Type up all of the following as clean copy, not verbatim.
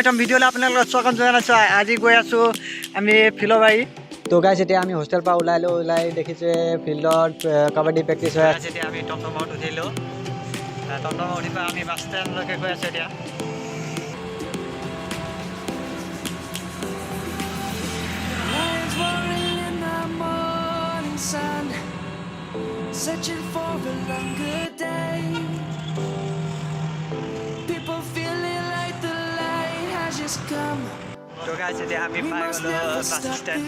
প্ৰথম ভিডিঅ'লৈ আপোনালোকক স্বাগতম জনাইছোঁ। আজি গৈ আছোঁ আমি ফিলবাৰী। তো গাইছ এতিয়া আমি হোষ্টেল পৰা ওলাই দেখিছোঁ ফিল্ডত কাবাডী প্ৰেক্টিছ হৈ আছে। এতিয়া আমি টমটমত উঠিলোঁ, টমটমত উঠি পেলাই আমি বাছ ষ্টেণ্ডলৈকে গৈ আছোঁ এতিয়া। Searching for a longer day. People feeling like the light has just come. So guys, today I'm by the bus stand.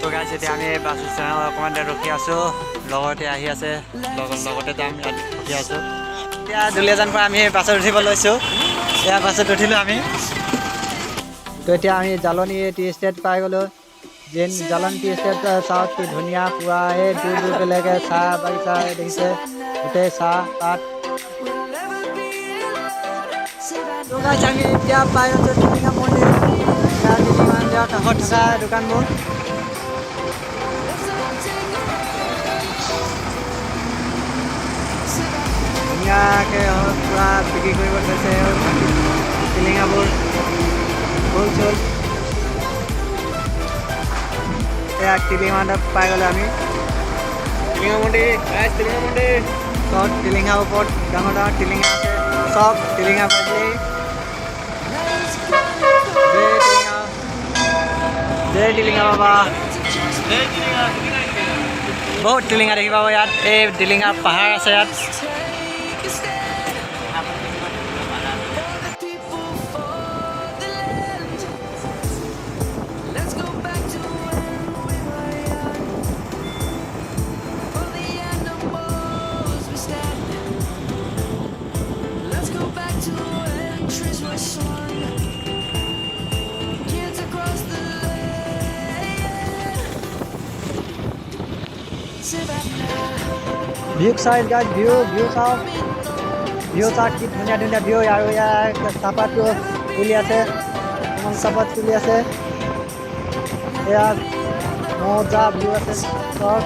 So guys, today I'm bus stand. Commander ৰখি আছোঁ, লগতে আহি আছে, লগতে যাম ৰখি আছোঁ। এতিয়া দুলীয়াজান পৰা আমি বাছত উঠিব লৈছোঁ। এয়া বাছত উঠিলোঁ আমি। তো এতিয়া আমি জালনী টি ষ্টেট পাই গ'লোঁ। যেন জালনী টি ষ্টেট চাওক কি ধুনীয়া পুৰা এই দূৰলৈকে চাহ বাগিচা দেখিছে, গোটেই চাহ পাত। আমি এতিয়া পাই আছোঁ টিলিঙা মন্দিৰ। টিলিঙা মন্দিৰৰ কাষত থকা দোকানবোৰ। ধুনীয়াকৈ পুৰা বিক্ৰী কৰিব থৈছে টিলিঙাবোৰ। চল এয়া টিলিঙা পাই গ'লোঁ আমি। টিলিঙা মন্দিৰ চব টিলিঙাৰ ওপৰত ডাঙৰ ডাঙৰ টিলিঙা আছে, চব টিলিঙা পাইছেই। জয় টিলিঙা বাবা। বহুত টিলিঙা দেখি পাব ইয়াত। এই টিলিঙা পাহাৰ আছে ইয়াত। ভিউ চাই গাইজ, ভিউ চাওক কি ধুনীয়া ধুনীয়া ভিউ। আৰু ইয়াৰ চাহপাতটো তুলি আছে, চাহপাত তুলি আছে। এয়া মজা ভিউ আছে চব।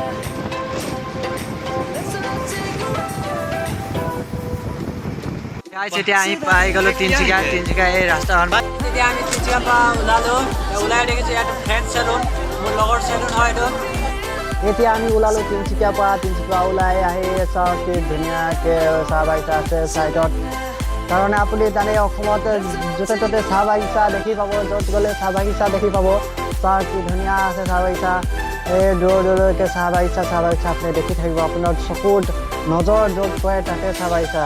এতিয়া আমি পাই গ'লোঁ তিনিচুকীয়া এই ৰাস্তাখন। এতিয়া আমি তিনিচুকীয়াৰ পৰা ওলাই দেখিছোঁ ইয়াত ফ্ৰেণ্ড চেলুন, মোৰ লগৰ চেলুন হয় এইটো। এতিয়া আমি ওলালোঁ তিনিচুকীয়াৰ পৰা। তিনিচুকীয়া ওলাই আহি চাওক কি ধুনীয়াকৈ চাহ বাগিচা আছে ছাইডত। কাৰণে আপুনি জানে অসমত য'তে ত'তে চাহ বাগিচা দেখি পাব, য'ত গ'লে চাহ বাগিচা দেখি পাব। চাহ কি ধুনীয়া আছে চাহ বাগিচা। এই দূৰলৈকে চাহ বাগিচা আপুনি দেখি থাকিব। আপোনাৰ চকুত নজৰ য'ত পৰে তাতে চাহ বাগিচা।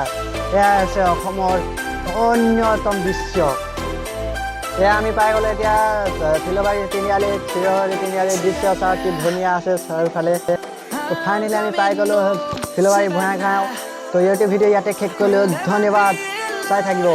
এয়াই আছে অসমৰ অন্যতম দৃশ্য। এয়া আমি পাই গ'লোঁ এতিয়া ফিলবাৰী তিনিআলি দৃশ্য চাওক কি ধুনীয়া আছে চাৰিওফালে। তো ফাইনেলি আমি পাই গ'লোঁ ফিলবাৰী ভূঞা গাঁও। তো এইটো ভিডিঅ' ইয়াতে শেষ কৰিলোঁ। ধন্যবাদ, চাই থাকিব।